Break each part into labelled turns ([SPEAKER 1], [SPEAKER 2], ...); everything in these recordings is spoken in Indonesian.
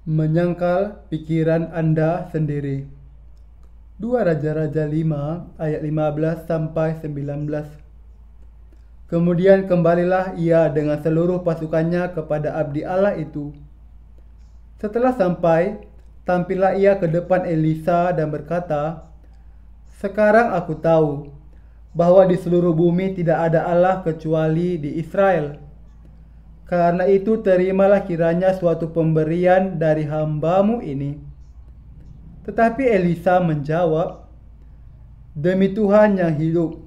[SPEAKER 1] Menyangkal pikiran Anda sendiri. 2 Raja-Raja 5 ayat 15 sampai 19. Kemudian kembalilah ia dengan seluruh pasukannya kepada abdi Allah itu. Setelah sampai, tampillah ia ke depan Elisa dan berkata, "Sekarang aku tahu bahwa di seluruh bumi tidak ada Allah kecuali di Israel. Karena itu terimalah kiranya suatu pemberian dari hambamu ini." Tetapi Elisa menjawab, "Demi Tuhan yang hidup,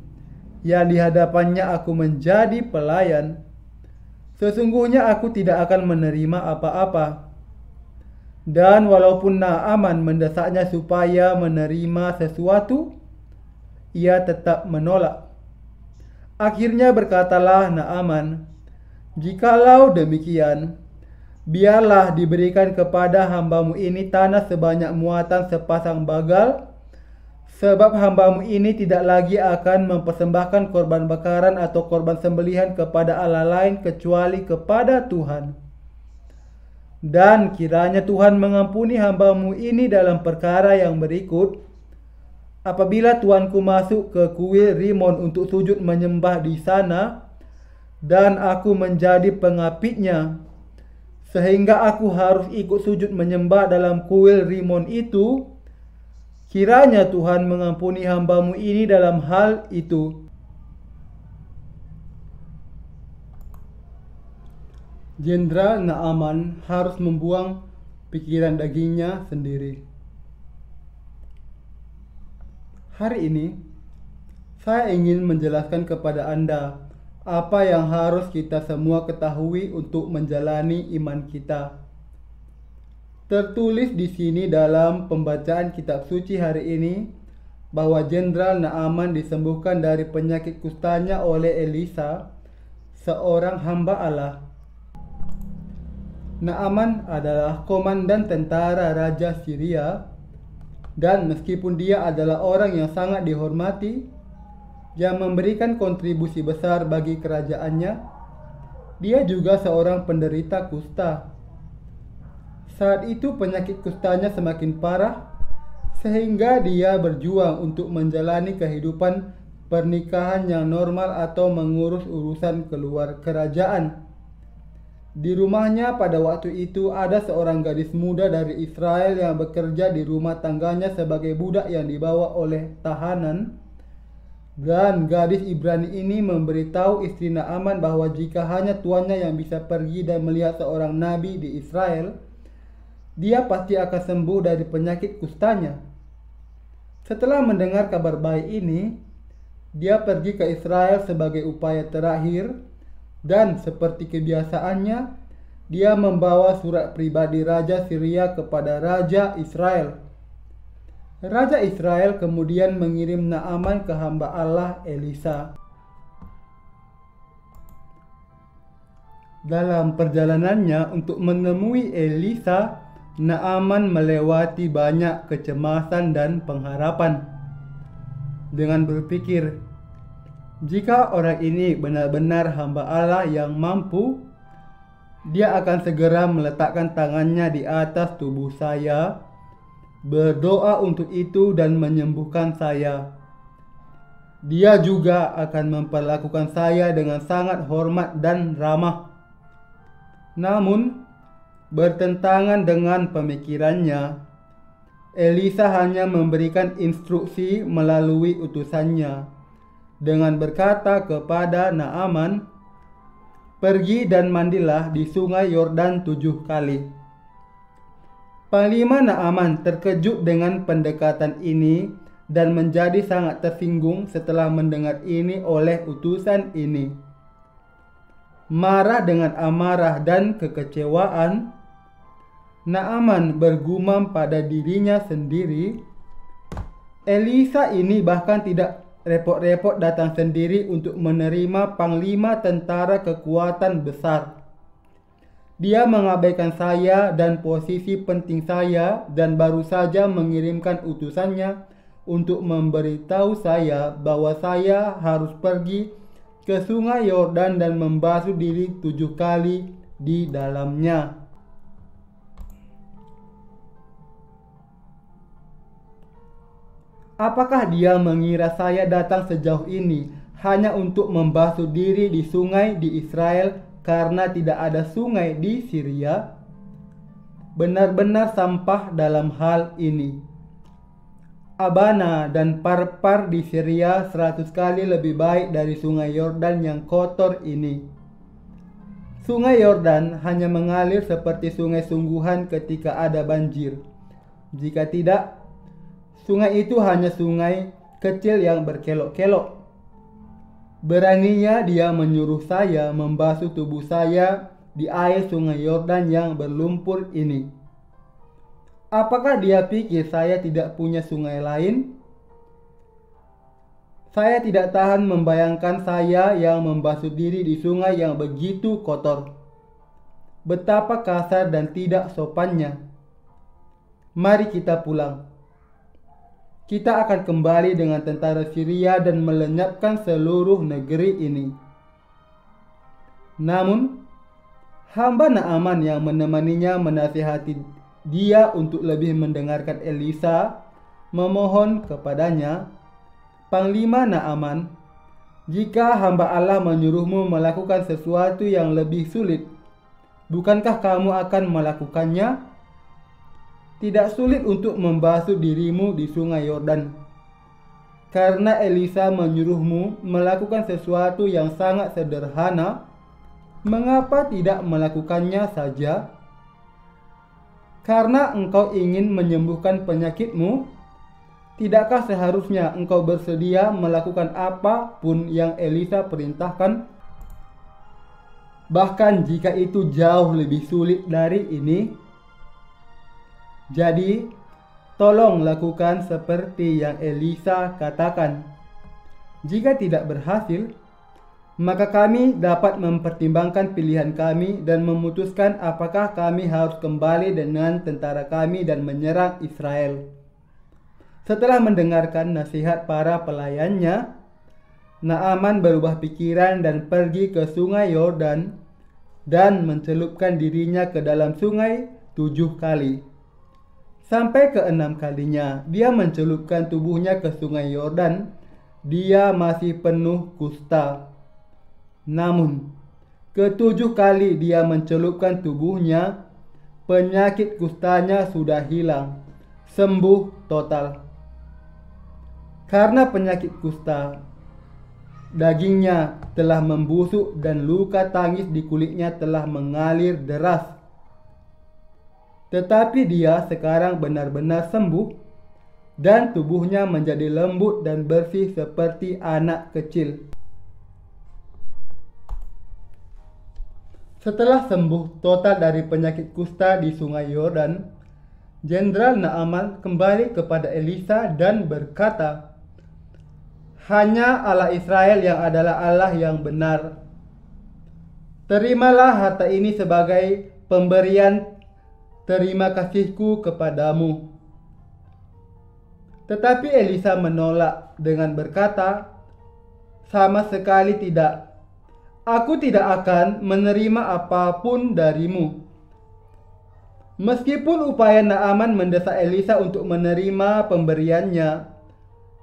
[SPEAKER 1] yang di hadapannya aku menjadi pelayan, sesungguhnya aku tidak akan menerima apa-apa." Dan walaupun Naaman mendesaknya supaya menerima sesuatu, ia tetap menolak. Akhirnya berkatalah Naaman, "Jikalau demikian, biarlah diberikan kepada hambamu ini tanah sebanyak muatan sepasang bagal, sebab hambamu ini tidak lagi akan mempersembahkan korban bakaran atau korban sembelihan kepada Allah lain kecuali kepada Tuhan. Dan kiranya Tuhan mengampuni hambamu ini dalam perkara yang berikut. Apabila tuanku masuk ke kuil Rimon untuk sujud menyembah di sana, dan aku menjadi pengapitnya, sehingga aku harus ikut sujud menyembah dalam kuil Rimon itu, kiranya Tuhan mengampuni hambamu ini dalam hal itu." Jenderal Naaman harus membuang pikiran dagingnya sendiri. Hari ini, saya ingin menjelaskan kepada Anda apa yang harus kita semua ketahui untuk menjalani iman kita. Tertulis di sini dalam pembacaan kitab suci hari ini bahwa Jenderal Naaman disembuhkan dari penyakit kustanya oleh Elisa, seorang hamba Allah. Naaman adalah komandan tentara Raja Syria, dan meskipun dia adalah orang yang sangat dihormati, yang memberikan kontribusi besar bagi kerajaannya, dia juga seorang penderita kusta. Saat itu penyakit kustanya semakin parah, sehingga dia berjuang untuk menjalani kehidupan pernikahan yang normal atau mengurus urusan keluar kerajaan. Di rumahnya pada waktu itu ada seorang gadis muda dari Israel yang bekerja di rumah tangganya sebagai budak yang dibawa oleh tahanan. Dan gadis Ibrani ini memberitahu istri Naaman bahwa jika hanya tuannya yang bisa pergi dan melihat seorang nabi di Israel, dia pasti akan sembuh dari penyakit kustanya. Setelah mendengar kabar baik ini, dia pergi ke Israel sebagai upaya terakhir, dan seperti kebiasaannya, dia membawa surat pribadi Raja Syria kepada Raja Israel. Raja Israel kemudian mengirim Naaman ke hamba Allah Elisa. Dalam perjalanannya untuk menemui Elisa, Naaman melewati banyak kecemasan dan pengharapan. Dengan berpikir, jika orang ini benar-benar hamba Allah yang mampu, dia akan segera meletakkan tangannya di atas tubuh saya, berdoa untuk itu dan menyembuhkan saya. Dia juga akan memperlakukan saya dengan sangat hormat dan ramah. Namun, bertentangan dengan pemikirannya, Elisa hanya memberikan instruksi melalui utusannya dengan berkata kepada Naaman, "Pergi dan mandilah di sungai Yordan 7 kali." Panglima Naaman terkejut dengan pendekatan ini dan menjadi sangat tersinggung setelah mendengar ini oleh utusan ini. Marah dengan amarah dan kekecewaan, Naaman bergumam pada dirinya sendiri, "Elisa ini bahkan tidak repot-repot datang sendiri untuk menerima panglima tentara kekuatan besar. Dia mengabaikan saya dan posisi penting saya dan baru saja mengirimkan utusannya untuk memberitahu saya bahwa saya harus pergi ke sungai Yordan dan membasuh diri 7 kali di dalamnya." Apakah dia mengira saya datang sejauh ini hanya untuk membasuh diri di sungai di Israel karena tidak ada sungai di Syria? Benar-benar sampah dalam hal ini. Abana dan Parpar di Syria 100 kali lebih baik dari sungai Yordan yang kotor ini. Sungai Yordan hanya mengalir seperti sungai sungguhan ketika ada banjir. Jika tidak, sungai itu hanya sungai kecil yang berkelok-kelok. Beraninya dia menyuruh saya membasuh tubuh saya di air sungai Yordan yang berlumpur ini. Apakah dia pikir saya tidak punya sungai lain? Saya tidak tahan membayangkan saya yang membasuh diri di sungai yang begitu kotor. Betapa kasar dan tidak sopannya. Mari kita pulang. Kita akan kembali dengan tentara Syria dan melenyapkan seluruh negeri ini. Namun, hamba Naaman yang menemaninya menasihati dia untuk lebih mendengarkan Elisa, memohon kepadanya, "Panglima Naaman, jika hamba Allah menyuruhmu melakukan sesuatu yang lebih sulit, bukankah kamu akan melakukannya? Tidak sulit untuk membasuh dirimu di sungai Yordan. Karena Elisa menyuruhmu melakukan sesuatu yang sangat sederhana, mengapa tidak melakukannya saja? Karena engkau ingin menyembuhkan penyakitmu, tidakkah seharusnya engkau bersedia melakukan apapun yang Elisa perintahkan? Bahkan jika itu jauh lebih sulit dari ini. Jadi, tolong lakukan seperti yang Elisa katakan. Jika tidak berhasil, maka kami dapat mempertimbangkan pilihan kami dan memutuskan apakah kami harus kembali dengan tentara kami dan menyerang Israel." Setelah mendengarkan nasihat para pelayannya, Naaman berubah pikiran dan pergi ke sungai Yordan dan mencelupkan dirinya ke dalam sungai 7 kali. Sampai ke-6 kalinya dia mencelupkan tubuhnya ke sungai Yordan, dia masih penuh kusta. Namun, ke-7 kali dia mencelupkan tubuhnya, penyakit kustanya sudah hilang, sembuh total. Karena penyakit kusta, dagingnya telah membusuk dan luka tangis di kulitnya telah mengalir deras. Tetapi dia sekarang benar-benar sembuh dan tubuhnya menjadi lembut dan bersih seperti anak kecil. Setelah sembuh total dari penyakit kusta di sungai Yordan, Jenderal Naaman kembali kepada Elisa dan berkata, "Hanya Allah Israel yang adalah Allah yang benar. Terimalah harta ini sebagai pemberian terima kasihku kepadamu." Tetapi Elisa menolak dengan berkata, "Sama sekali tidak. Aku tidak akan menerima apapun darimu." Meskipun upaya Naaman mendesak Elisa untuk menerima pemberiannya,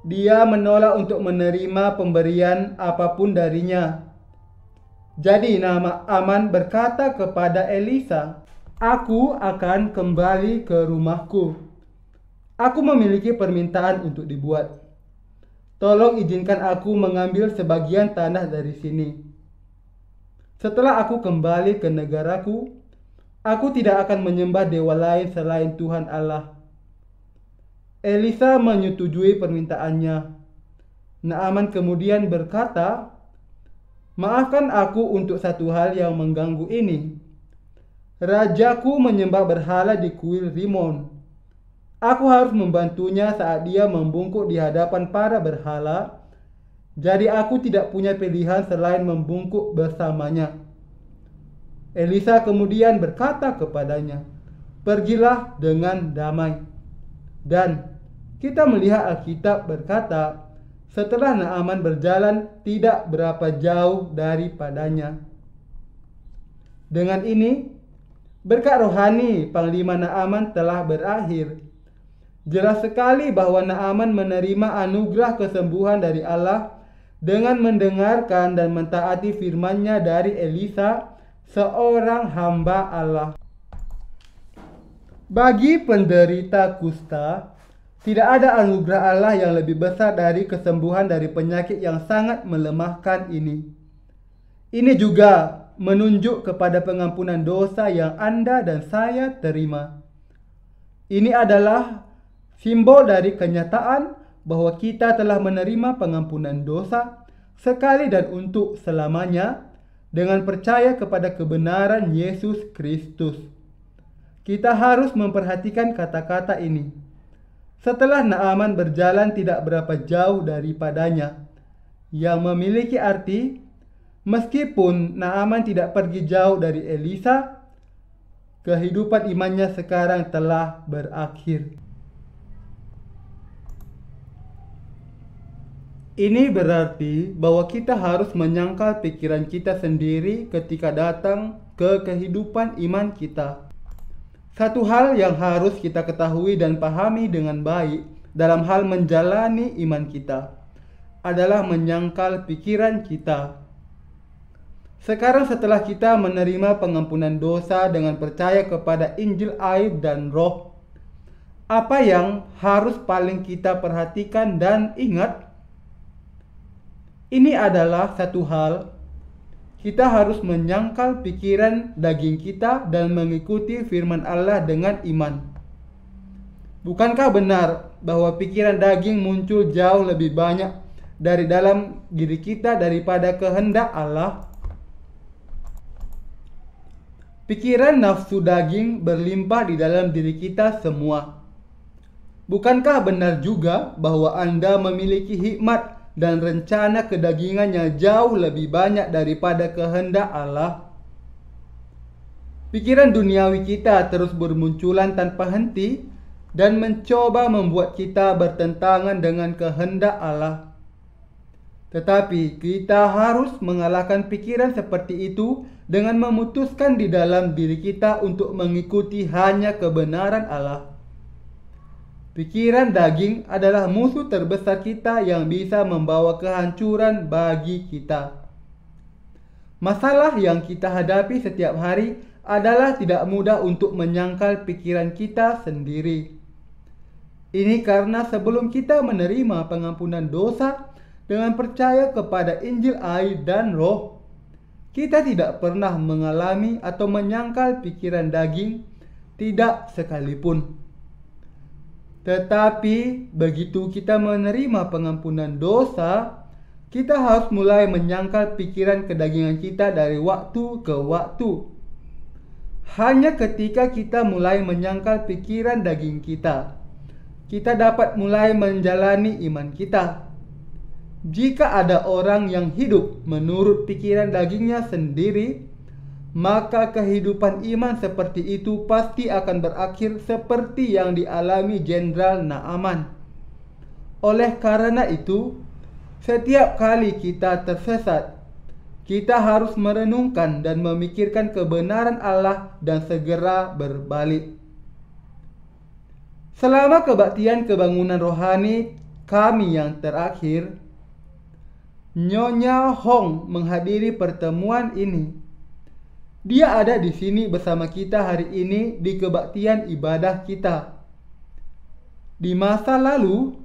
[SPEAKER 1] dia menolak untuk menerima pemberian apapun darinya. Jadi Naaman berkata kepada Elisa, "Aku akan kembali ke rumahku. Aku memiliki permintaan untuk dibuat. Tolong izinkan aku mengambil sebagian tanah dari sini. Setelah aku kembali ke negaraku, aku tidak akan menyembah dewa lain selain Tuhan Allah." Elisa menyetujui permintaannya. Naaman kemudian berkata, "Maafkan aku untuk satu hal yang mengganggu ini. Rajaku menyembah berhala di kuil Rimon. Aku harus membantunya saat dia membungkuk di hadapan para berhala. Jadi aku tidak punya pilihan selain membungkuk bersamanya." Elisa kemudian berkata kepadanya, "Pergilah dengan damai." Dan kita melihat Alkitab berkata, setelah Naaman berjalan tidak berapa jauh daripadanya. Dengan ini, berkat rohani Panglima Naaman telah berakhir. Jelas sekali bahwa Naaman menerima anugerah kesembuhan dari Allah dengan mendengarkan dan mentaati firman-Nya dari Elisa, seorang hamba Allah. Bagi penderita kusta, tidak ada anugerah Allah yang lebih besar dari kesembuhan dari penyakit yang sangat melemahkan ini. Ini juga menunjuk kepada pengampunan dosa yang Anda dan saya terima. Ini adalah simbol dari kenyataan bahwa kita telah menerima pengampunan dosa sekali dan untuk selamanya dengan percaya kepada kebenaran Yesus Kristus. Kita harus memperhatikan kata-kata ini. Setelah Naaman berjalan tidak berapa jauh daripadanya, yang memiliki arti, meskipun Naaman tidak pergi jauh dari Elisa, kehidupan imannya sekarang telah berakhir. Ini berarti bahwa kita harus menyangkal pikiran kita sendiri ketika datang ke kehidupan iman kita. Satu hal yang harus kita ketahui dan pahami dengan baik dalam hal menjalani iman kita adalah menyangkal pikiran kita. Sekarang setelah kita menerima pengampunan dosa dengan percaya kepada Injil air dan Roh, apa yang harus paling kita perhatikan dan ingat? Ini adalah satu hal, kita harus menyangkal pikiran daging kita dan mengikuti firman Allah dengan iman. Bukankah benar bahwa pikiran daging muncul jauh lebih banyak dari dalam diri kita daripada kehendak Allah? Pikiran nafsu daging berlimpah di dalam diri kita semua. Bukankah benar juga bahwa Anda memiliki hikmat dan rencana kedagingannya jauh lebih banyak daripada kehendak Allah? Pikiran duniawi kita terus bermunculan tanpa henti dan mencoba membuat kita bertentangan dengan kehendak Allah. Tetapi kita harus mengalahkan pikiran seperti itu dengan memutuskan di dalam diri kita untuk mengikuti hanya kebenaran Allah. Pikiran daging adalah musuh terbesar kita yang bisa membawa kehancuran bagi kita. Masalah yang kita hadapi setiap hari adalah tidak mudah untuk menyangkal pikiran kita sendiri. Ini karena sebelum kita menerima pengampunan dosa dengan percaya kepada Injil air dan Roh, kita tidak pernah mengalami atau menyangkal pikiran daging, tidak sekalipun. Tetapi begitu kita menerima pengampunan dosa, kita harus mulai menyangkal pikiran kedagingan kita dari waktu ke waktu. Hanya ketika kita mulai menyangkal pikiran daging kita, kita dapat mulai menjalani iman kita. Jika ada orang yang hidup menurut pikiran dagingnya sendiri, maka kehidupan iman seperti itu pasti akan berakhir seperti yang dialami Jenderal Naaman. Oleh karena itu, setiap kali kita tersesat, kita harus merenungkan dan memikirkan kebenaran Allah dan segera berbalik. Selama kebaktian kebangunan rohani kami yang terakhir, Nyonya Hong menghadiri pertemuan ini. Dia ada di sini bersama kita hari ini di kebaktian ibadah kita. Di masa lalu,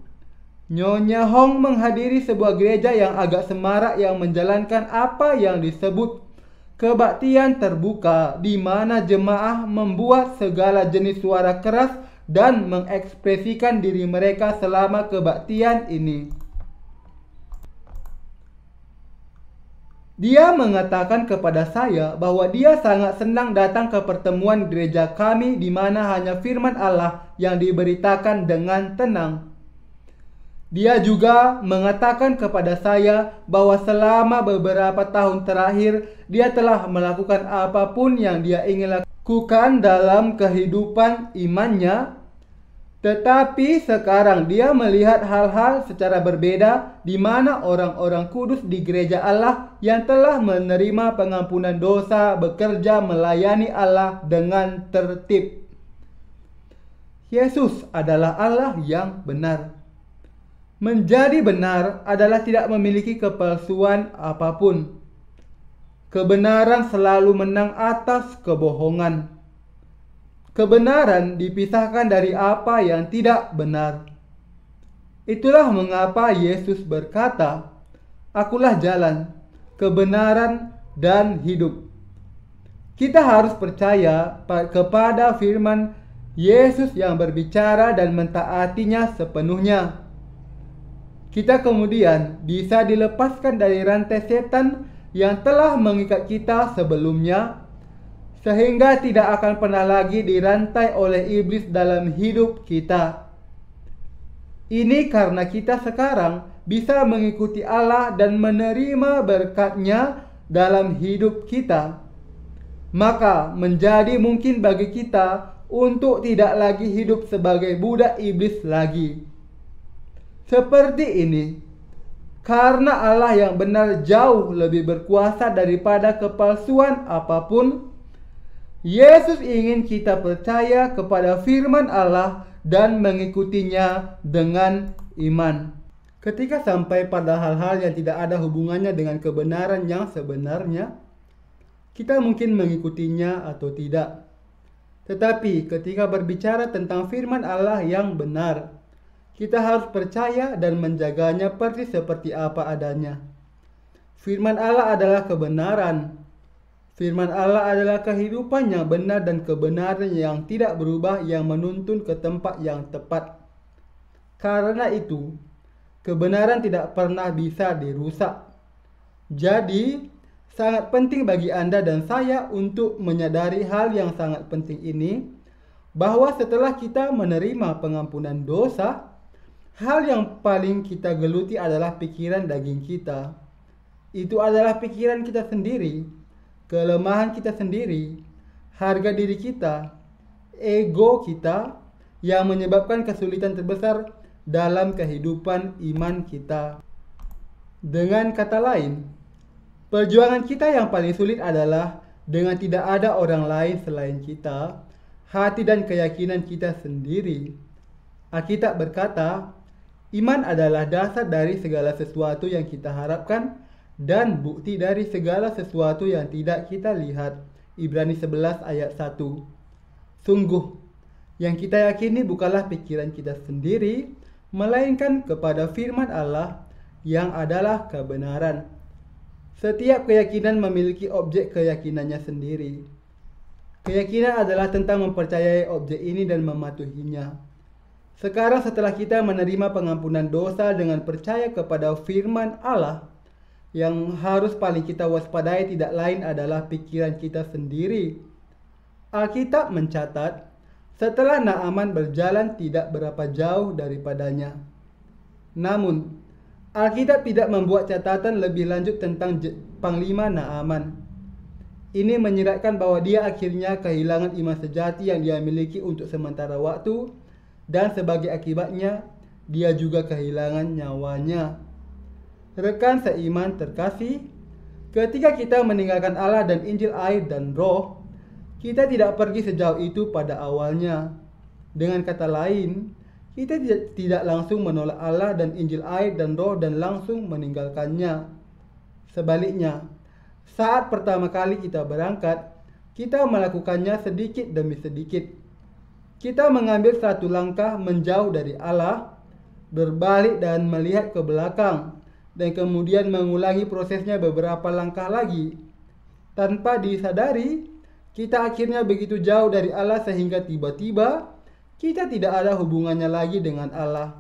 [SPEAKER 1] Nyonya Hong menghadiri sebuah gereja yang agak semarak yang menjalankan apa yang disebut kebaktian terbuka, di mana jemaah membuat segala jenis suara keras dan mengekspresikan diri mereka selama kebaktian ini. Dia mengatakan kepada saya bahwa dia sangat senang datang ke pertemuan gereja kami di mana hanya firman Allah yang diberitakan dengan tenang. Dia juga mengatakan kepada saya bahwa selama beberapa tahun terakhir dia telah melakukan apapun yang dia ingin lakukan dalam kehidupan imannya. Tetapi sekarang dia melihat hal-hal secara berbeda di mana orang-orang kudus di gereja Allah yang telah menerima pengampunan dosa bekerja melayani Allah dengan tertib. Yesus adalah Allah yang benar. Menjadi benar adalah tidak memiliki kepalsuan apapun. Kebenaran selalu menang atas kebohongan. Kebenaran dipisahkan dari apa yang tidak benar. Itulah mengapa Yesus berkata, "Akulah jalan, kebenaran, dan hidup." Kita harus percaya kepada firman Yesus yang berbicara dan mentaatinya sepenuhnya. Kita kemudian bisa dilepaskan dari rantai setan yang telah mengikat kita sebelumnya, sehingga tidak akan pernah lagi dirantai oleh iblis dalam hidup kita. Ini karena kita sekarang bisa mengikuti Allah dan menerima berkat-Nya dalam hidup kita. Maka menjadi mungkin bagi kita untuk tidak lagi hidup sebagai budak iblis lagi. Seperti ini, karena Allah yang benar jauh lebih berkuasa daripada kepalsuan apapun, Yesus ingin kita percaya kepada firman Allah dan mengikutinya dengan iman. Ketika sampai pada hal-hal yang tidak ada hubungannya dengan kebenaran yang sebenarnya, kita mungkin mengikutinya atau tidak. Tetapi ketika berbicara tentang firman Allah yang benar, kita harus percaya dan menjaganya persis seperti apa adanya. Firman Allah adalah kebenaran. Firman Allah adalah kehidupan yang benar dan kebenaran yang tidak berubah yang menuntun ke tempat yang tepat. Karena itu, kebenaran tidak pernah bisa dirusak. Jadi, sangat penting bagi Anda dan saya untuk menyadari hal yang sangat penting ini, bahwa setelah kita menerima pengampunan dosa, hal yang paling kita geluti adalah pikiran daging kita. Itu adalah pikiran kita sendiri, kelemahan kita sendiri, harga diri kita, ego kita yang menyebabkan kesulitan terbesar dalam kehidupan iman kita. Dengan kata lain, perjuangan kita yang paling sulit adalah dengan tidak ada orang lain selain kita, hati dan keyakinan kita sendiri. Alkitab berkata, iman adalah dasar dari segala sesuatu yang kita harapkan dan bukti dari segala sesuatu yang tidak kita lihat. Ibrani 11 ayat 1. Sungguh, yang kita yakini bukanlah pikiran kita sendiri, melainkan kepada firman Allah yang adalah kebenaran. Setiap keyakinan memiliki objek keyakinannya sendiri. Keyakinan adalah tentang mempercayai objek ini dan mematuhinya. Sekarang setelah kita menerima pengampunan dosa dengan percaya kepada firman Allah, yang harus paling kita waspadai tidak lain adalah pikiran kita sendiri. Alkitab mencatat, setelah Naaman berjalan tidak berapa jauh daripadanya. Namun, Alkitab tidak membuat catatan lebih lanjut tentang Panglima Naaman. Ini menyiratkan bahwa dia akhirnya kehilangan iman sejati yang dia miliki untuk sementara waktu, dan sebagai akibatnya, dia juga kehilangan nyawanya. Rekan seiman terkasih, ketika kita meninggalkan Allah dan Injil air dan roh, kita tidak pergi sejauh itu pada awalnya. Dengan kata lain, kita tidak langsung menolak Allah dan Injil air dan roh dan langsung meninggalkannya. Sebaliknya, saat pertama kali kita berangkat, kita melakukannya sedikit demi sedikit. Kita mengambil satu langkah menjauh dari Allah, berbalik dan melihat ke belakang, dan kemudian mengulangi prosesnya beberapa langkah lagi. Tanpa disadari, kita akhirnya begitu jauh dari Allah sehingga tiba-tiba kita tidak ada hubungannya lagi dengan Allah.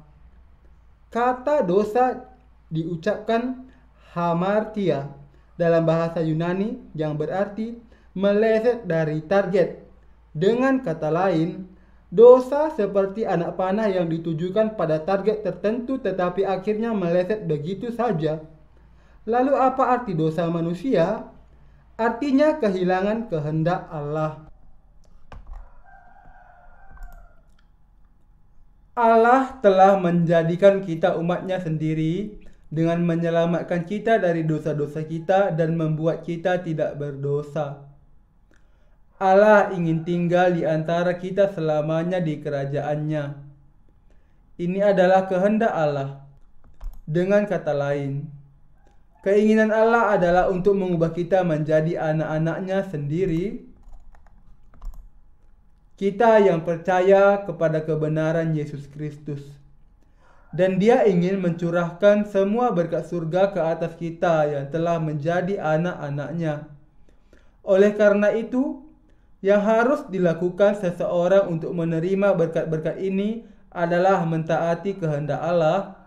[SPEAKER 1] Kata dosa diucapkan hamartia dalam bahasa Yunani yang berarti meleset dari target. Dengan kata lain, dosa seperti anak panah yang ditujukan pada target tertentu tetapi akhirnya meleset begitu saja. Lalu apa arti dosa manusia? Artinya kehilangan kehendak Allah. Allah telah menjadikan kita umatnya sendiri dengan menyelamatkan kita dari dosa-dosa kita dan membuat kita tidak berdosa. Allah ingin tinggal di antara kita selamanya di kerajaannya. Ini adalah kehendak Allah. Dengan kata lain, keinginan Allah adalah untuk mengubah kita menjadi anak-anaknya sendiri. Kita yang percaya kepada kebenaran Yesus Kristus. Dan Dia ingin mencurahkan semua berkat surga ke atas kita yang telah menjadi anak-anaknya. Oleh karena itu, yang harus dilakukan seseorang untuk menerima berkat-berkat ini adalah mentaati kehendak Allah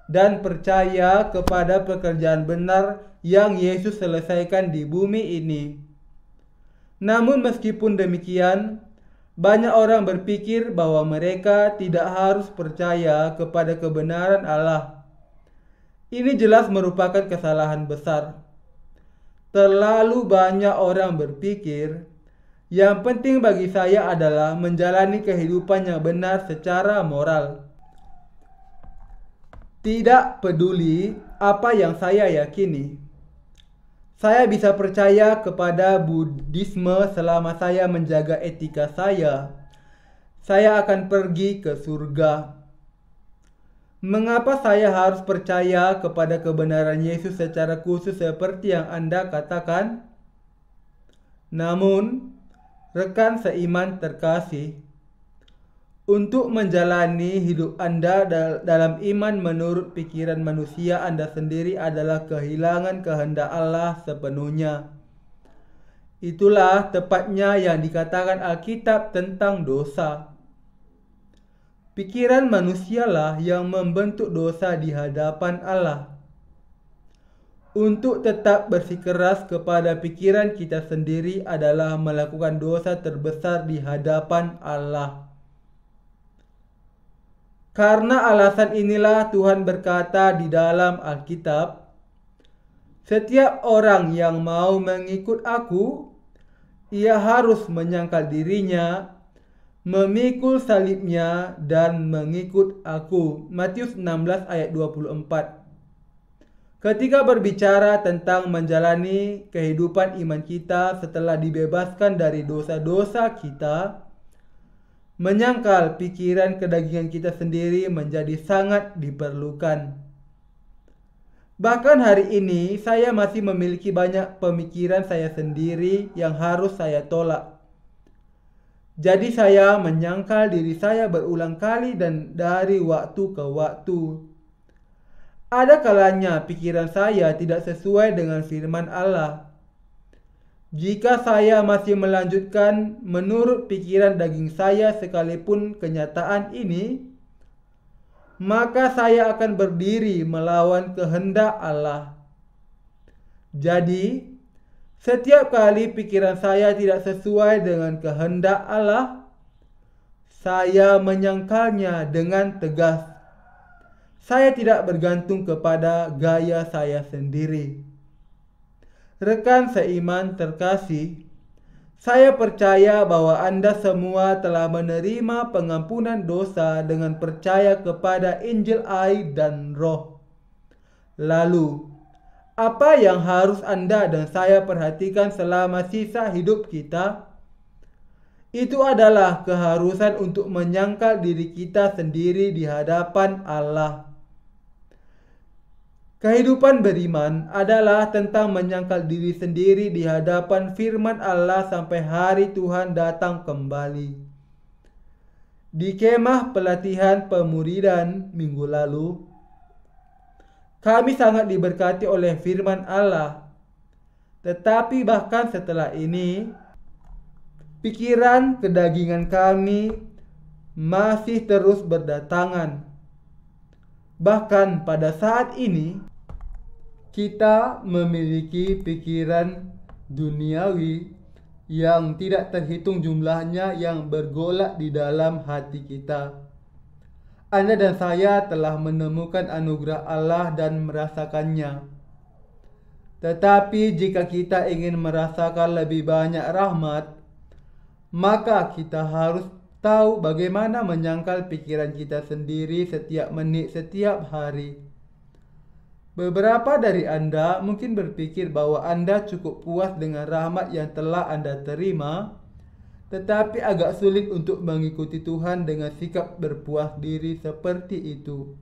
[SPEAKER 1] dan percaya kepada pekerjaan benar yang Yesus selesaikan di bumi ini. Namun meskipun demikian, banyak orang berpikir bahwa mereka tidak harus percaya kepada kebenaran Allah. Ini jelas merupakan kesalahan besar. Terlalu banyak orang berpikir, yang penting bagi saya adalah menjalani kehidupan yang benar secara moral. Tidak peduli apa yang saya yakini. Saya bisa percaya kepada Buddhisme selama saya menjaga etika saya. Saya akan pergi ke surga. Mengapa saya harus percaya kepada kebenaran Yesus secara khusus seperti yang Anda katakan? Namun, rekan seiman terkasih, untuk menjalani hidup Anda dalam iman menurut pikiran manusia Anda sendiri adalah kehilangan kehendak Allah sepenuhnya. Itulah tepatnya yang dikatakan Alkitab tentang dosa. Pikiran manusialah yang membentuk dosa di hadapan Allah. Untuk tetap bersikeras kepada pikiran kita sendiri adalah melakukan dosa terbesar di hadapan Allah. Karena alasan inilah Tuhan berkata di dalam Alkitab, "Setiap orang yang mau mengikut Aku, ia harus menyangkal dirinya, memikul salibnya, dan mengikut Aku." Matius 16 ayat 24. Ketika berbicara tentang menjalani kehidupan iman kita setelah dibebaskan dari dosa-dosa kita, menyangkal pikiran kedagingan kita sendiri menjadi sangat diperlukan. Bahkan hari ini saya masih memiliki banyak pemikiran saya sendiri yang harus saya tolak. Jadi saya menyangkal diri saya berulang kali dan dari waktu ke waktu. Ada kalanya pikiran saya tidak sesuai dengan firman Allah. Jika saya masih melanjutkan menurut pikiran daging saya sekalipun kenyataan ini, maka saya akan berdiri melawan kehendak Allah. Jadi, setiap kali pikiran saya tidak sesuai dengan kehendak Allah, saya menyangkalnya dengan tegas. Saya tidak bergantung kepada gaya saya sendiri. Rekan seiman terkasih, saya percaya bahwa Anda semua telah menerima pengampunan dosa dengan percaya kepada Injil air dan Roh. Lalu, apa yang harus Anda dan saya perhatikan selama sisa hidup kita? Itu adalah keharusan untuk menyangkal diri kita sendiri di hadapan Allah. Kehidupan beriman adalah tentang menyangkal diri sendiri di hadapan firman Allah sampai hari Tuhan datang kembali. Di kemah pelatihan pemuridan minggu lalu, kami sangat diberkati oleh firman Allah. Tetapi bahkan setelah ini, pikiran kedagingan kami masih terus berdatangan. Bahkan pada saat ini, kita memiliki pikiran duniawi yang tidak terhitung jumlahnya yang bergolak di dalam hati kita. Anda dan saya telah menemukan anugerah Allah dan merasakannya. Tetapi jika kita ingin merasakan lebih banyak rahmat, maka kita harus tahu bagaimana menyangkal pikiran kita sendiri setiap menit, setiap hari. Beberapa dari Anda mungkin berpikir bahwa Anda cukup puas dengan rahmat yang telah Anda terima, tetapi agak sulit untuk mengikuti Tuhan dengan sikap berpuas diri seperti itu.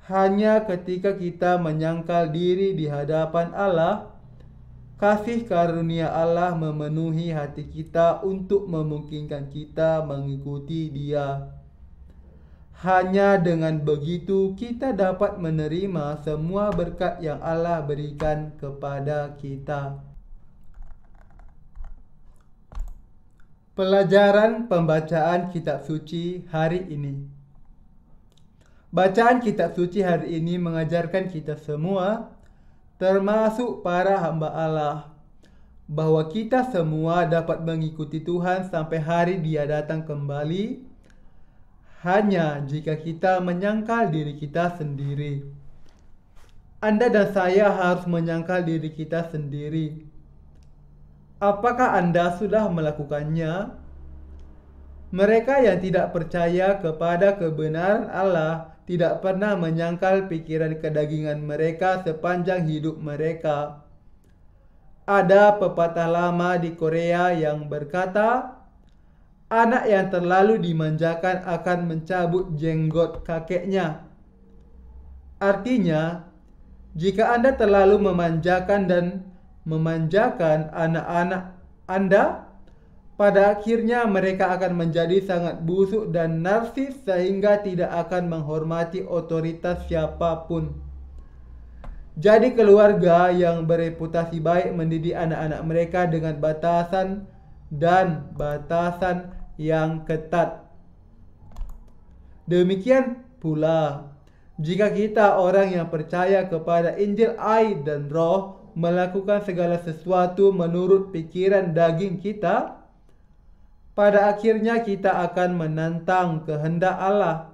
[SPEAKER 1] Hanya ketika kita menyangkal diri di hadapan Allah, kasih karunia Allah memenuhi hati kita untuk memungkinkan kita mengikuti Dia. Hanya dengan begitu kita dapat menerima semua berkat yang Allah berikan kepada kita. Pelajaran pembacaan kitab suci hari ini. Bacaan kitab suci hari ini mengajarkan kita semua, termasuk para hamba Allah, bahwa kita semua dapat mengikuti Tuhan sampai hari Dia datang kembali, hanya jika kita menyangkal diri kita sendiri. Anda dan saya harus menyangkal diri kita sendiri. Apakah Anda sudah melakukannya? Mereka yang tidak percaya kepada kebenaran Allah tidak pernah menyangkal pikiran kedagingan mereka sepanjang hidup mereka. Ada pepatah lama di Korea yang berkata, anak yang terlalu dimanjakan akan mencabut jenggot kakeknya. Artinya, jika Anda terlalu memanjakan anak-anak Anda, pada akhirnya mereka akan menjadi sangat busuk dan narsis sehingga tidak akan menghormati otoritas siapapun. Jadi keluarga yang bereputasi baik mendidik anak-anak mereka dengan batasan yang ketat. Demikian pula, jika kita orang yang percaya kepada Injil air dan Roh melakukan segala sesuatu menurut pikiran daging kita, pada akhirnya kita akan menantang kehendak Allah.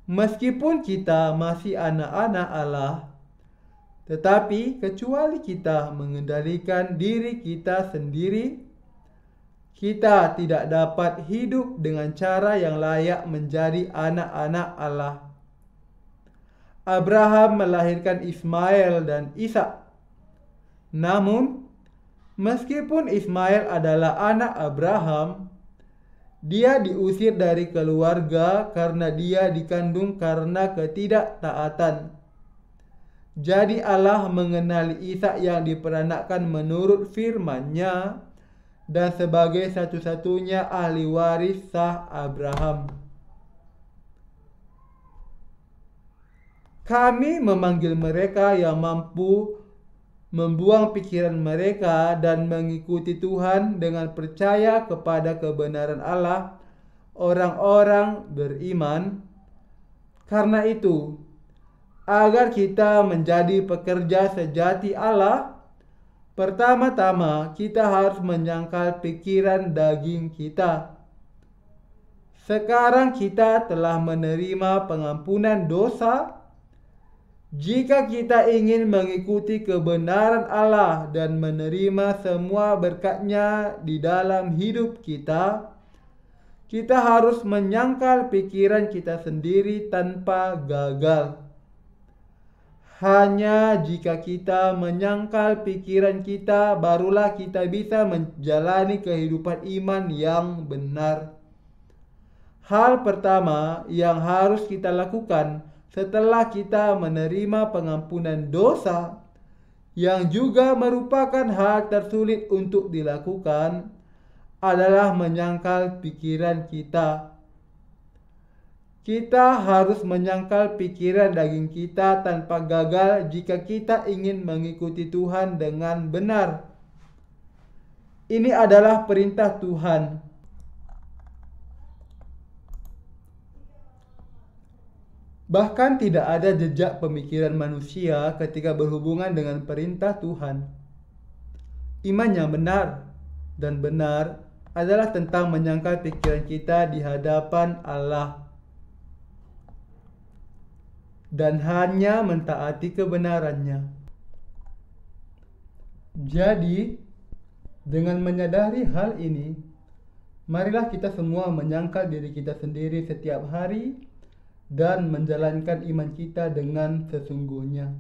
[SPEAKER 1] Meskipun kita masih anak-anak Allah, tetapi kecuali kita mengendalikan diri kita sendiri, kita tidak dapat hidup dengan cara yang layak menjadi anak-anak Allah. Abraham melahirkan Ismail dan Ishak. Namun, meskipun Ismail adalah anak Abraham, dia diusir dari keluarga karena dia dikandung karena ketidaktaatan. Jadi Allah mengenali Ishak yang diperanakkan menurut firman-Nya dan sebagai satu-satunya ahli waris sah Abraham. Kami memanggil mereka yang mampu membuang pikiran mereka dan mengikuti Tuhan dengan percaya kepada kebenaran Allah, orang-orang beriman. Karena itu, agar kita menjadi pekerja sejati Allah, pertama-tama kita harus menyangkal pikiran daging kita. Sekarang kita telah menerima pengampunan dosa. Jika kita ingin mengikuti kebenaran Allah dan menerima semua berkat-Nya di dalam hidup kita, kita harus menyangkal pikiran kita sendiri tanpa gagal. Hanya jika kita menyangkal pikiran kita, barulah kita bisa menjalani kehidupan iman yang benar. Hal pertama yang harus kita lakukan setelah kita menerima pengampunan dosa, yang juga merupakan hal tersulit untuk dilakukan, adalah menyangkal pikiran kita. Kita harus menyangkal pikiran daging kita tanpa gagal jika kita ingin mengikuti Tuhan dengan benar. Ini adalah perintah Tuhan. Bahkan tidak ada jejak pemikiran manusia ketika berhubungan dengan perintah Tuhan. Iman yang benar dan benar adalah tentang menyangkal pikiran kita di hadapan Allah dan hanya mentaati kebenarannya. Jadi, dengan menyadari hal ini, marilah kita semua menyangkal diri kita sendiri setiap hari dan menjalankan iman kita dengan sesungguhnya.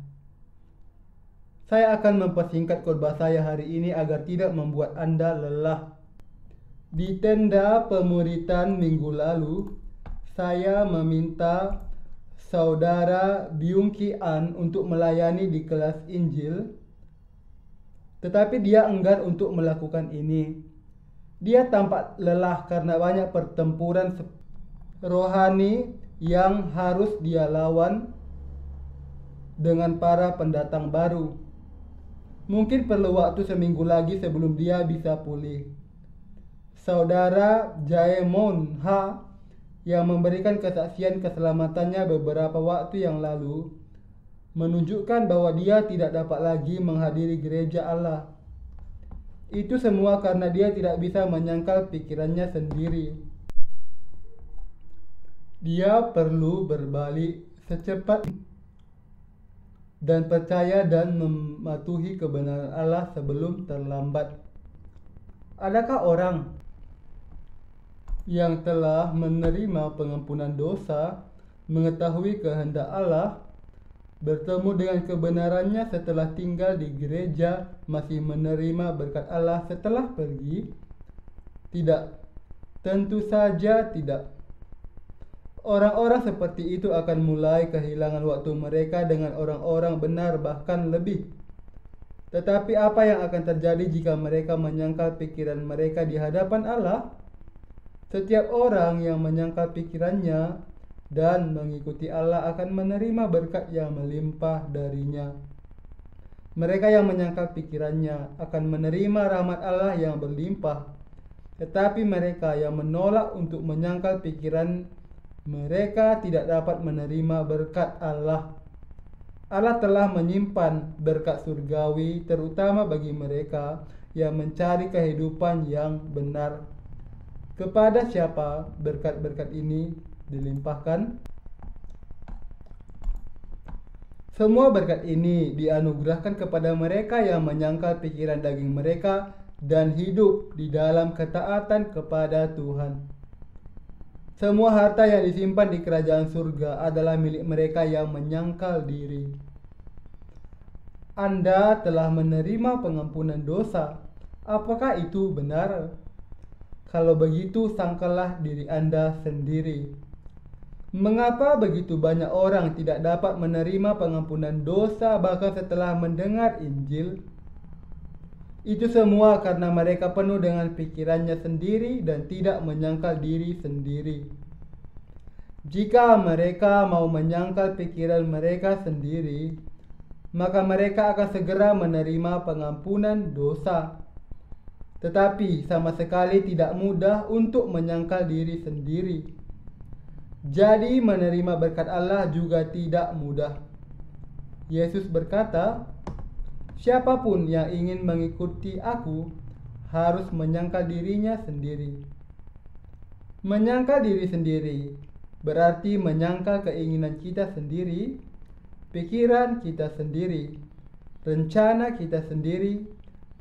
[SPEAKER 1] Saya akan mempersingkat khotbah saya hari ini agar tidak membuat Anda lelah. Di tenda pemuritan minggu lalu, saya meminta Saudara Byung Ki An untuk melayani di kelas Injil, tetapi dia enggan untuk melakukan ini. Dia tampak lelah karena banyak pertempuran rohani yang harus dia lawan dengan para pendatang baru. Mungkin perlu waktu seminggu lagi sebelum dia bisa pulih. Saudara Jaemon Ha yang memberikan kesaksian keselamatannya beberapa waktu yang lalu menunjukkan bahwa dia tidak dapat lagi menghadiri gereja Allah. Itu semua karena dia tidak bisa menyangkal pikirannya sendiri. Dia perlu berbalik secepat dan percaya dan mematuhi kebenaran Allah sebelum terlambat. Adakah orang yang telah menerima pengampunan dosa, mengetahui kehendak Allah, bertemu dengan kebenarannya setelah tinggal di gereja, masih menerima berkat Allah setelah pergi? Tidak, tentu saja tidak. Orang-orang seperti itu akan mulai kehilangan waktu mereka dengan orang-orang benar, bahkan lebih. Tetapi apa yang akan terjadi jika mereka menyangkal pikiran mereka di hadapan Allah? Setiap orang yang menyangkal pikirannya dan mengikuti Allah akan menerima berkat yang melimpah darinya. Mereka yang menyangkal pikirannya akan menerima rahmat Allah yang berlimpah. Tetapi mereka yang menolak untuk menyangkal pikiran mereka tidak dapat menerima berkat Allah. Allah telah menyimpan berkat surgawi terutama bagi mereka yang mencari kehidupan yang benar. Kepada siapa berkat-berkat ini dilimpahkan? Semua berkat ini dianugerahkan kepada mereka yang menyangkal pikiran daging mereka dan hidup di dalam ketaatan kepada Tuhan. Semua harta yang disimpan di kerajaan surga adalah milik mereka yang menyangkal diri. Anda telah menerima pengampunan dosa. Apakah itu benar? Kalau begitu, sangkalah diri Anda sendiri. Mengapa begitu banyak orang tidak dapat menerima pengampunan dosa bahkan setelah mendengar Injil? Itu semua karena mereka penuh dengan pikirannya sendiri dan tidak menyangkal diri sendiri. Jika mereka mau menyangkal pikiran mereka sendiri, maka mereka akan segera menerima pengampunan dosa. Tetapi sama sekali tidak mudah untuk menyangkal diri sendiri. Jadi menerima berkat Allah juga tidak mudah. Yesus berkata, "Siapapun yang ingin mengikuti aku harus menyangkal dirinya sendiri." Menyangkal diri sendiri berarti menyangkal keinginan kita sendiri, pikiran kita sendiri, rencana kita sendiri,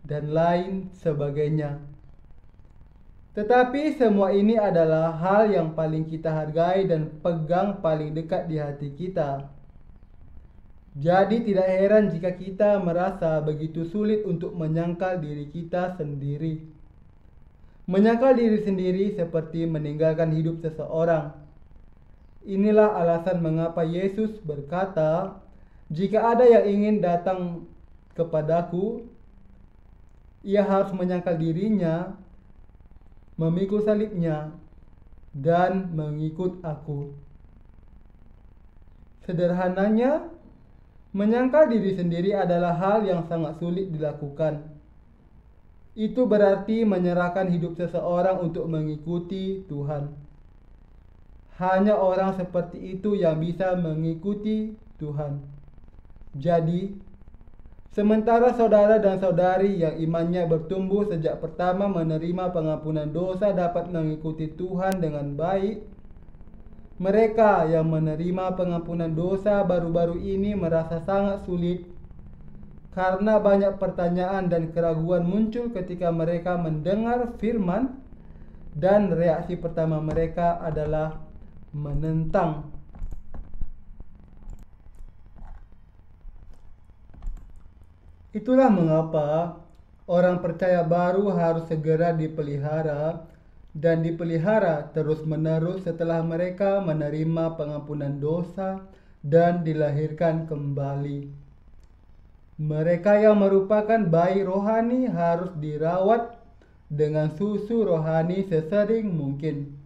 [SPEAKER 1] dan lain sebagainya. Tetapi semua ini adalah hal yang paling kita hargai dan pegang paling dekat di hati kita. Jadi tidak heran jika kita merasa begitu sulit untuk menyangkal diri kita sendiri. Menyangkal diri sendiri seperti meninggalkan hidup seseorang. Inilah alasan mengapa Yesus berkata, "Jika ada yang ingin datang kepadaku, ia harus menyangkal dirinya, memikul salibnya, dan mengikut aku." Sederhananya, menyangkal diri sendiri adalah hal yang sangat sulit dilakukan. Itu berarti menyerahkan hidup seseorang untuk mengikuti Tuhan. Hanya orang seperti itu yang bisa mengikuti Tuhan. Jadi, sementara saudara dan saudari yang imannya bertumbuh sejak pertama menerima pengampunan dosa dapat mengikuti Tuhan dengan baik, mereka yang menerima pengampunan dosa baru-baru ini merasa sangat sulit karena banyak pertanyaan dan keraguan muncul ketika mereka mendengar firman, dan reaksi pertama mereka adalah menentang. Itulah mengapa orang percaya baru harus segera dipelihara dan dipelihara terus-menerus setelah mereka menerima pengampunan dosa dan dilahirkan kembali. Mereka yang merupakan bayi rohani harus dirawat dengan susu rohani sesering mungkin.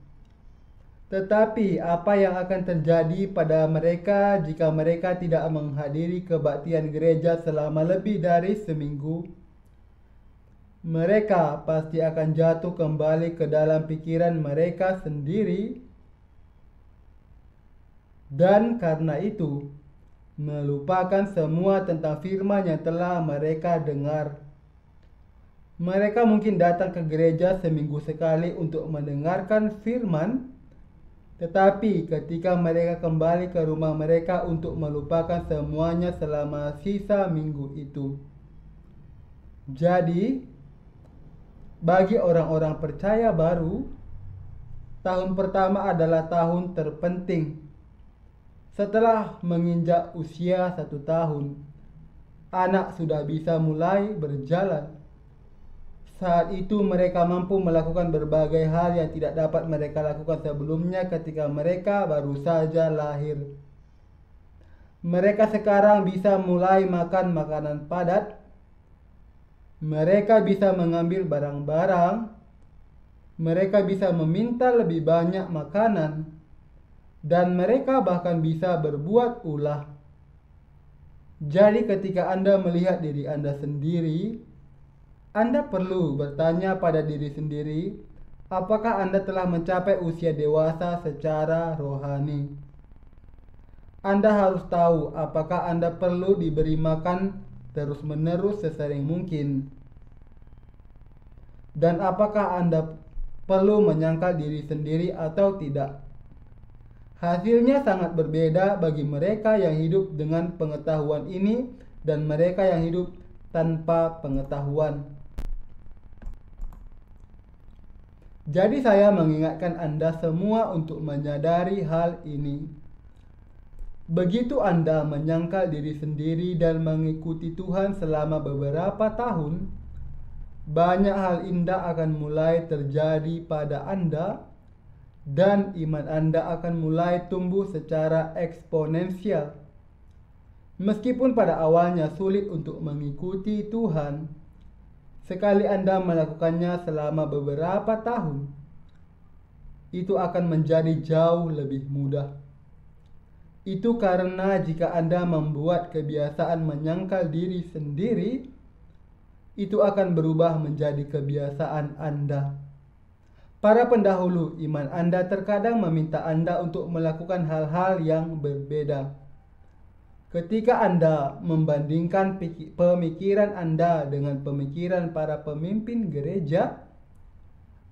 [SPEAKER 1] Tetapi apa yang akan terjadi pada mereka jika mereka tidak menghadiri kebaktian gereja selama lebih dari seminggu? Mereka pasti akan jatuh kembali ke dalam pikiran mereka sendiri, dan karena itu melupakan semua tentang firman yang telah mereka dengar. Mereka mungkin datang ke gereja seminggu sekali untuk mendengarkan firman, tetapi ketika mereka kembali ke rumah mereka untuk melupakan semuanya selama sisa minggu itu. Jadi, bagi orang-orang percaya baru, tahun pertama adalah tahun terpenting. Setelah menginjak usia 1 tahun, anak sudah bisa mulai berjalan. Saat itu mereka mampu melakukan berbagai hal yang tidak dapat mereka lakukan sebelumnya ketika mereka baru saja lahir. Mereka sekarang bisa mulai makan makanan padat. Mereka bisa mengambil barang-barang. Mereka bisa meminta lebih banyak makanan. Dan mereka bahkan bisa berbuat ulah. Jadi ketika Anda melihat diri Anda sendiri, Anda perlu bertanya pada diri sendiri, apakah Anda telah mencapai usia dewasa secara rohani? Anda harus tahu apakah Anda perlu diberi makan terus-menerus sesering mungkin. Dan apakah Anda perlu menyangkal diri sendiri atau tidak? Hasilnya sangat berbeda bagi mereka yang hidup dengan pengetahuan ini dan mereka yang hidup tanpa pengetahuan. Jadi saya mengingatkan Anda semua untuk menyadari hal ini. Begitu Anda menyangkal diri sendiri dan mengikuti Tuhan selama beberapa tahun, banyak hal indah akan mulai terjadi pada Anda dan iman Anda akan mulai tumbuh secara eksponensial. Meskipun pada awalnya sulit untuk mengikuti Tuhan, sekali Anda melakukannya selama beberapa tahun, itu akan menjadi jauh lebih mudah. Itu karena jika Anda membuat kebiasaan menyangkal diri sendiri, itu akan berubah menjadi kebiasaan Anda. Para pendahulu iman Anda terkadang meminta Anda untuk melakukan hal-hal yang berbeda. Ketika Anda membandingkan pemikiran Anda dengan pemikiran para pemimpin gereja,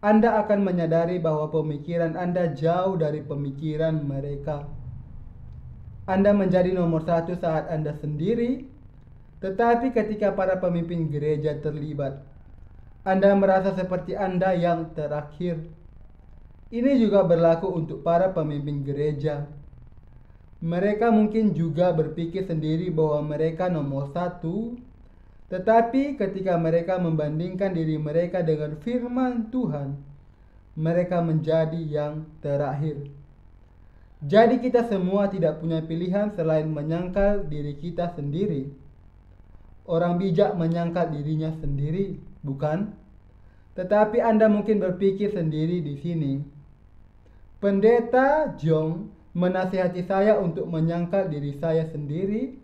[SPEAKER 1] Anda akan menyadari bahwa pemikiran Anda jauh dari pemikiran mereka. Anda menjadi nomor 1 saat Anda sendiri, tetapi ketika para pemimpin gereja terlibat, Anda merasa seperti Anda yang terakhir. Ini juga berlaku untuk para pemimpin gereja. Mereka mungkin juga berpikir sendiri bahwa mereka nomor 1, tetapi ketika mereka membandingkan diri mereka dengan firman Tuhan, mereka menjadi yang terakhir. Jadi kita semua tidak punya pilihan selain menyangkal diri kita sendiri. Orang bijak menyangkal dirinya sendiri, bukan? Tetapi Anda mungkin berpikir sendiri di sini. Pendeta Jong menasihati saya untuk menyangkal diri saya sendiri,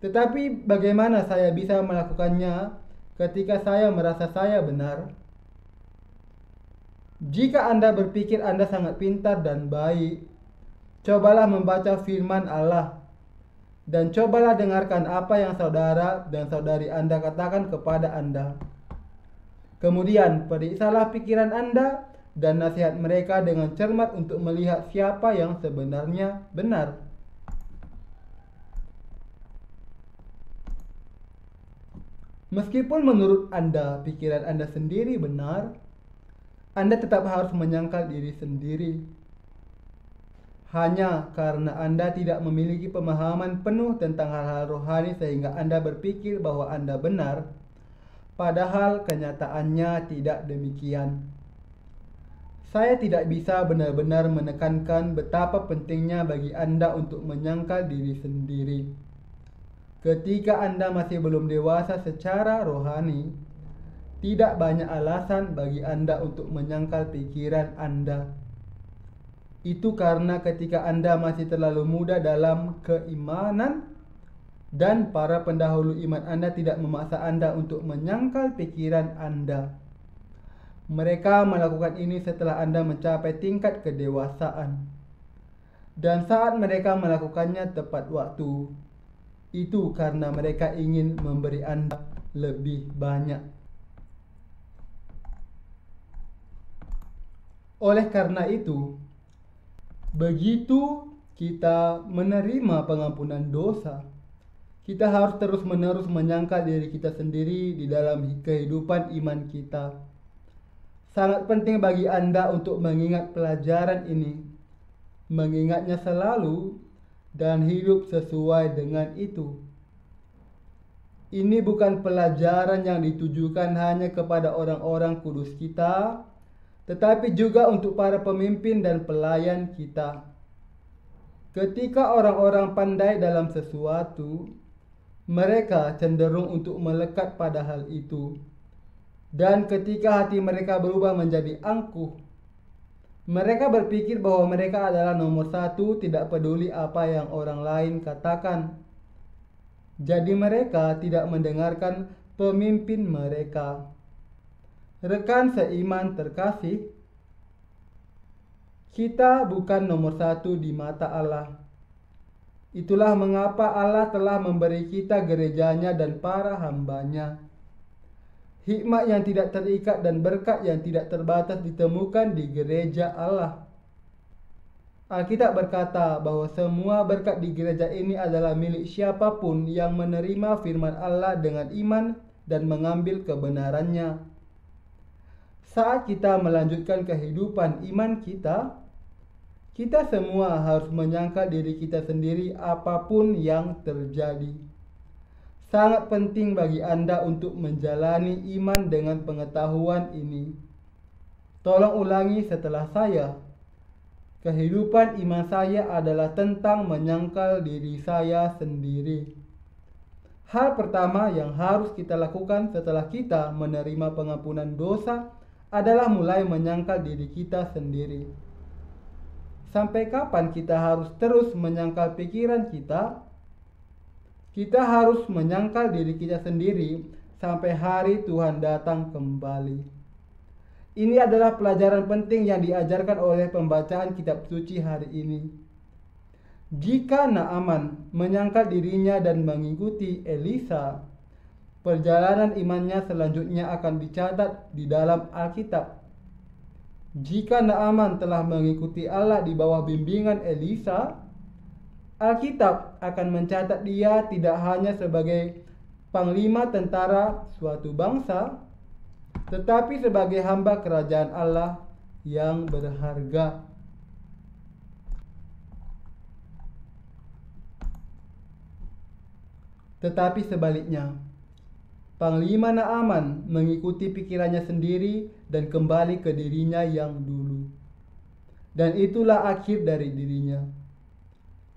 [SPEAKER 1] tetapi bagaimana saya bisa melakukannya ketika saya merasa saya benar? Jika Anda berpikir Anda sangat pintar dan baik, cobalah membaca firman Allah dan cobalah dengarkan apa yang saudara dan saudari Anda katakan kepada Anda. Kemudian periksalah pikiran Anda dan nasihat mereka dengan cermat untuk melihat siapa yang sebenarnya benar. Meskipun menurut Anda pikiran Anda sendiri benar, Anda tetap harus menyangkal diri sendiri. Hanya karena Anda tidak memiliki pemahaman penuh tentang hal-hal rohani sehingga Anda berpikir bahwa Anda benar, padahal kenyataannya tidak demikian. Saya tidak bisa benar-benar menekankan betapa pentingnya bagi Anda untuk menyangkal diri sendiri. Ketika Anda masih belum dewasa secara rohani, tidak banyak alasan bagi Anda untuk menyangkal pikiran Anda. Itu karena ketika Anda masih terlalu muda dalam keimanan dan para pendahulu iman Anda tidak memaksa Anda untuk menyangkal pikiran Anda. Mereka melakukan ini setelah Anda mencapai tingkat kedewasaan. Dan saat mereka melakukannya tepat waktu, itu karena mereka ingin memberi Anda lebih banyak. Oleh karena itu, begitu kita menerima pengampunan dosa, kita harus terus-menerus menyangkal diri kita sendiri di dalam kehidupan iman kita. Sangat penting bagi Anda untuk mengingat pelajaran ini, mengingatnya selalu, dan hidup sesuai dengan itu. Ini bukan pelajaran yang ditujukan hanya kepada orang-orang kudus kita, tetapi juga untuk para pemimpin dan pelayan kita. Ketika orang-orang pandai dalam sesuatu, mereka cenderung untuk melekat pada hal itu. Dan ketika hati mereka berubah menjadi angkuh, mereka berpikir bahwa mereka adalah nomor satu, tidak peduli apa yang orang lain katakan. Jadi mereka tidak mendengarkan pemimpin mereka. Rekan seiman terkasih, kita bukan nomor satu di mata Allah. Itulah mengapa Allah telah memberi kita gerejanya dan para hambanya. Hikmat yang tidak terikat dan berkat yang tidak terbatas ditemukan di gereja Allah. Alkitab berkata bahwa semua berkat di gereja ini adalah milik siapapun yang menerima firman Allah dengan iman dan mengambil kebenarannya. Saat kita melanjutkan kehidupan iman kita, kita semua harus menyangkal diri kita sendiri apapun yang terjadi. Sangat penting bagi Anda untuk menjalani iman dengan pengetahuan ini. Tolong ulangi setelah saya. Kehidupan iman saya adalah tentang menyangkal diri saya sendiri. Hal pertama yang harus kita lakukan setelah kita menerima pengampunan dosa adalah mulai menyangkal diri kita sendiri. Sampai kapan kita harus terus menyangkal pikiran kita? Kita harus menyangkal diri kita sendiri sampai hari Tuhan datang kembali. Ini adalah pelajaran penting yang diajarkan oleh pembacaan kitab suci hari ini. Jika Naaman menyangkal dirinya dan mengikuti Elisa, perjalanan imannya selanjutnya akan dicatat di dalam Alkitab. Jika Naaman telah mengikuti Allah di bawah bimbingan Elisa, Alkitab akan mencatat dia tidak hanya sebagai panglima tentara suatu bangsa, tetapi sebagai hamba kerajaan Allah yang berharga. Tetapi sebaliknya, Panglima Naaman mengikuti pikirannya sendiri dan kembali ke dirinya yang dulu. Dan itulah akhir dari dirinya.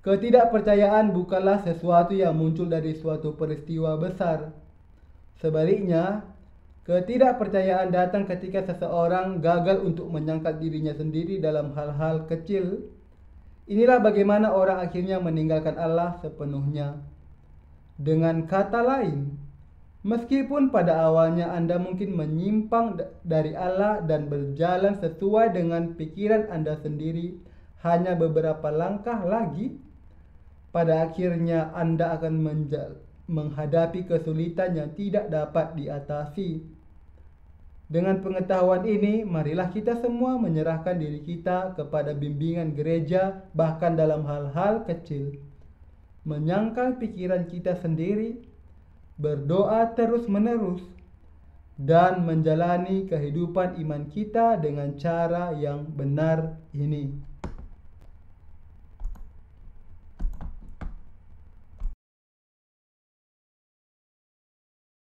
[SPEAKER 1] Ketidakpercayaan bukanlah sesuatu yang muncul dari suatu peristiwa besar. Sebaliknya, ketidakpercayaan datang ketika seseorang gagal untuk menyangkal dirinya sendiri dalam hal-hal kecil. Inilah bagaimana orang akhirnya meninggalkan Allah sepenuhnya. Dengan kata lain, meskipun pada awalnya Anda mungkin menyimpang dari Allah dan berjalan sesuai dengan pikiran Anda sendiri hanya beberapa langkah lagi, pada akhirnya Anda akan menghadapi kesulitan yang tidak dapat diatasi. Dengan pengetahuan ini, marilah kita semua menyerahkan diri kita kepada bimbingan gereja bahkan dalam hal-hal kecil. Menyangkal pikiran kita sendiri, berdoa terus-menerus, dan menjalani kehidupan iman kita dengan cara yang benar ini.